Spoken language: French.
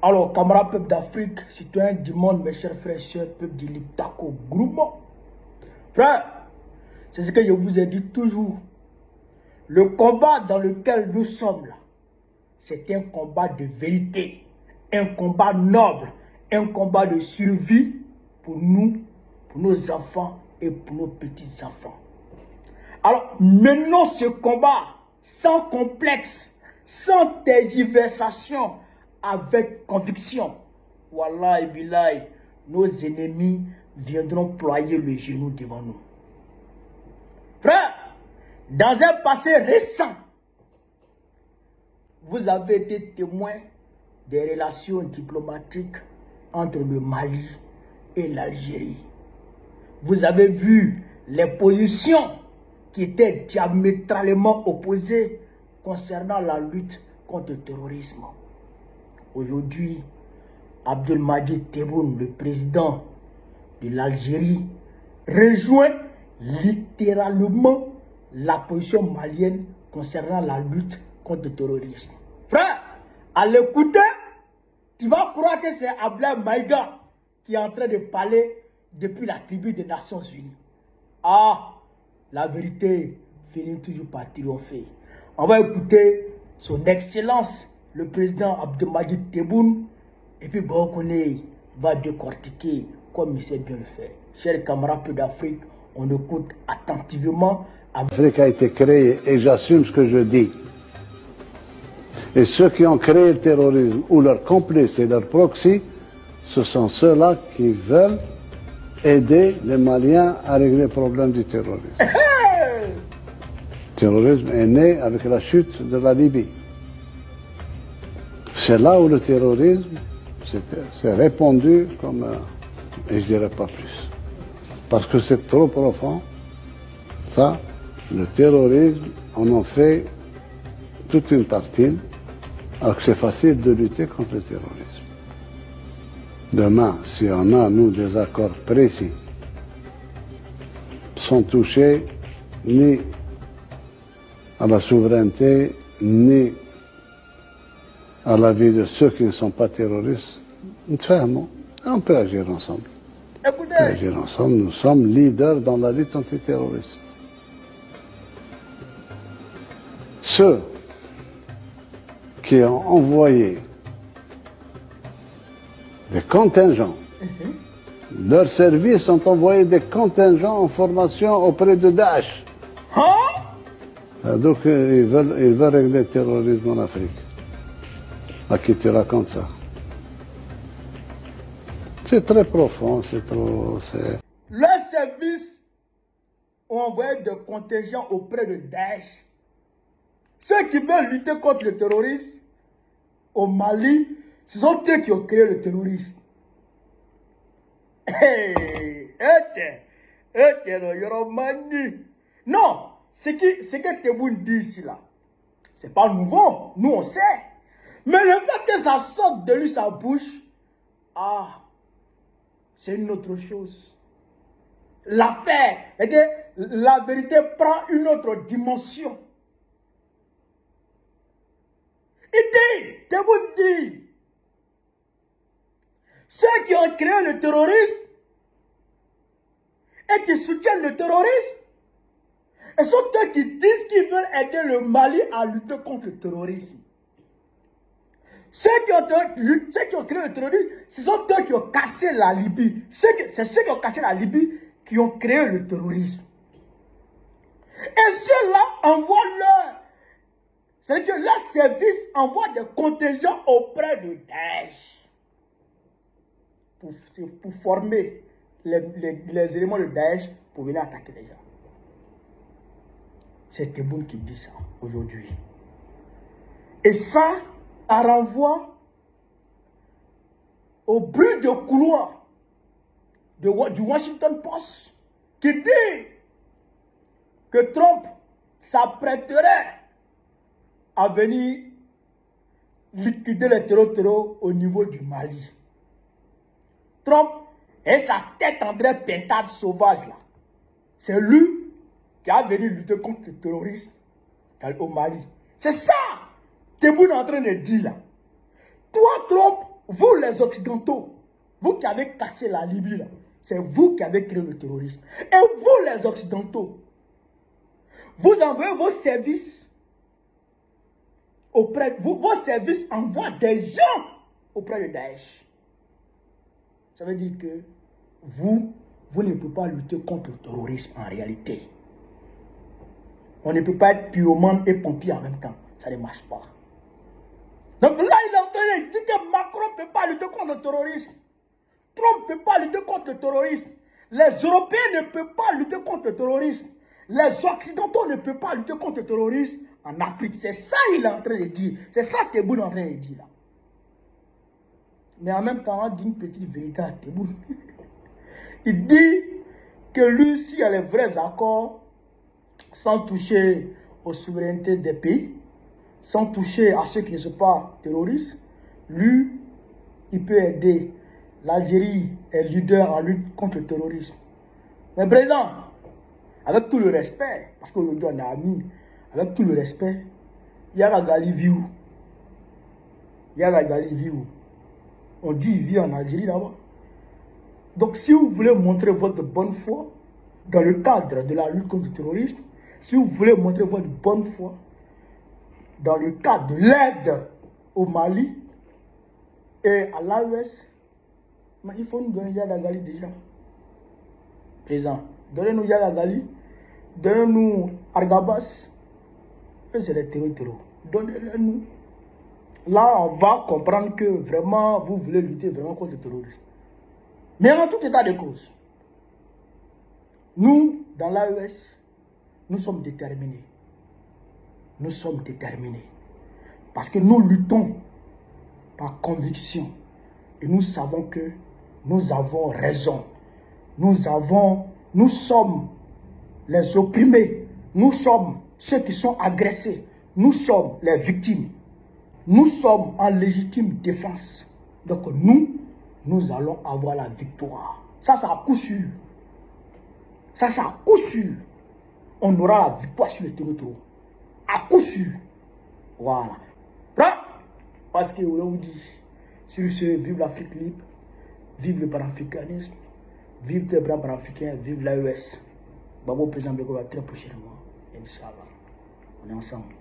Alors, camarades peuple d'Afrique, citoyens du monde, mes chers frères et sœurs, peuple du Liptako, groupement. Frère, c'est ce que je vous ai dit toujours. Le combat dans lequel nous sommes là, c'est un combat de vérité, un combat noble, un combat de survie pour nous, pour nos enfants et pour nos petits-enfants. Alors, menons ce combat sans complexe, sans tergiversation, avec conviction. Wallahi billahi, nos ennemis viendront ployer le genou devant nous. Frère, dans un passé récent, vous avez été témoin des relations diplomatiques entre le Mali et l'Algérie. Vous avez vu les positions qui étaient diamétralement opposées concernant la lutte contre le terrorisme. Aujourd'hui, Abdelmadjid Tebboune, le président de l'Algérie, rejoint littéralement la position malienne concernant la lutte contre le terrorisme. Frère, à l'écouter, tu vas croire que c'est Abdel Maïga qui est en train de parler depuis la tribu des Nations Unies. Ah, la vérité finit toujours par triompher. On va écouter son Excellence, le président Abdelmadjid Tebboune, et puis Gokone va décortiquer comme il sait bien le faire. Chers camarades d'Afrique, on écoute attentivement. L'Afrique a été créée, et j'assume ce que je dis. Et ceux qui ont créé le terrorisme, ou leurs complices et leurs proxys, ce sont ceux-là qui veulent aider les Maliens à régler le problème du terrorisme. Le terrorisme est né avec la chute de la Libye. C'est là où le terrorisme s'est répandu comme, et je dirais pas plus. Parce que c'est trop profond. Ça, le terrorisme, on en fait toute une tartine, alors que c'est facile de lutter contre le terrorisme. Demain, si on a, nous, des accords précis, sans toucher ni à la souveraineté, ni à la vie de ceux qui ne sont pas terroristes, on peut agir ensemble. Écoutez. On peut agir ensemble, nous sommes leaders dans la lutte antiterroriste. Ceux qui ont envoyé des contingents, leurs services ont envoyé des contingents en formation auprès de Daesh. Donc ils veulent régler le terrorisme en Afrique. À qui tu racontes ça? C'est très profond, c'est trop... Leurs services ont envoyé des contingents auprès de Daesh. Ceux qui veulent lutter contre le terrorisme au Mali, ce sont eux qui ont créé le terrorisme. Non, ce que Tebboune dit ici là, c'est pas nouveau, nous on sait. Mais le fait que ça sorte de lui, sa bouche, c'est une autre chose. L'affaire, la vérité prend une autre dimension. Il dit, Tebboune dit, ceux qui ont créé le terrorisme et qui soutiennent le terrorisme, et sont eux qui disent qu'ils veulent aider le Mali à lutter contre le terrorisme. Ceux qui ont créé le terrorisme, ce sont eux qui ont cassé la Libye. C'est ceux qui ont cassé la Libye qui ont créé le terrorisme. Et ceux-là envoient leur... C'est-à-dire que leur service envoie des contingents auprès de Daesh pour former les éléments de Daesh pour venir attaquer les gens. C'est Tebboune qui dit ça aujourd'hui. Et ça renvoie au bruit de couloir du Washington Post qui dit que Trump s'apprêterait à venir liquider les terreaux au niveau du Mali. Trump et sa tête André Pintade sauvage là, c'est lui qui a venu lutter contre le terrorisme au Mali. C'est ça que Tebboune est en train de dire là. Toi, Trump, vous les Occidentaux, vous qui avez cassé la Libye, là, c'est vous qui avez créé le terrorisme. Et vous les Occidentaux, vous envoyez vos services auprès de vous, vos services envoient des gens auprès de Daesh. Ça veut dire que vous ne pouvez pas lutter contre le terrorisme en réalité. On ne peut pas être pyromane et pompier en même temps. Ça ne marche pas. Donc là, il est en train de dire que Macron ne peut pas lutter contre le terrorisme. Trump ne peut pas lutter contre le terrorisme. Les Européens ne peuvent pas lutter contre le terrorisme. Les Occidentaux ne peuvent pas lutter contre le terrorisme en Afrique. C'est ça qu'il est en train de dire. C'est ça que Tebboune est en train de dire là. Mais en même temps, on dit une petite vérité à Tebboune. Il dit que lui, s'il y a les vrais accords, sans toucher aux souverainetés des pays, sans toucher à ceux qui ne sont pas terroristes, lui, il peut aider. L'Algérie est leader en lutte contre le terrorisme. Mais présent, avec tout le respect, parce qu'aujourd'hui on est amis, avec tout le respect, Yara Gali vit où? Yara Gali vit où? On dit qu'il vit en Algérie là-bas. Donc si vous voulez montrer votre bonne foi dans le cadre de la lutte contre le terrorisme, si vous voulez montrer votre bonne foi dans le cadre de l'aide au Mali et à l'AES, mais il faut nous donner Yara Gali déjà. Présent. Donnez-nous Yara Gali, donnez-nous Argabas, et c'est les terreaux. Donnez-les-nous. Là, on va comprendre que vraiment, vous voulez lutter vraiment contre le terrorisme. Mais en tout état de cause, nous, dans l'AES, nous sommes déterminés. Nous sommes déterminés. Parce que nous luttons par conviction. Et nous savons que nous avons raison. Nous sommes les opprimés. Nous sommes ceux qui sont agressés. Nous sommes les victimes. Nous sommes en légitime défense. Donc nous allons avoir la victoire. Ça à coup sûr. Ça à coup sûr. On aura la victoire sur le territoire. À coup sûr. Voilà. Parce que on vous dit, sur ce, vive l'Afrique libre, vive le panafricanisme, vive les bras panafricains, vive l'AES. Babo président Beko va très prochainement. Inch'Allah. On est ensemble.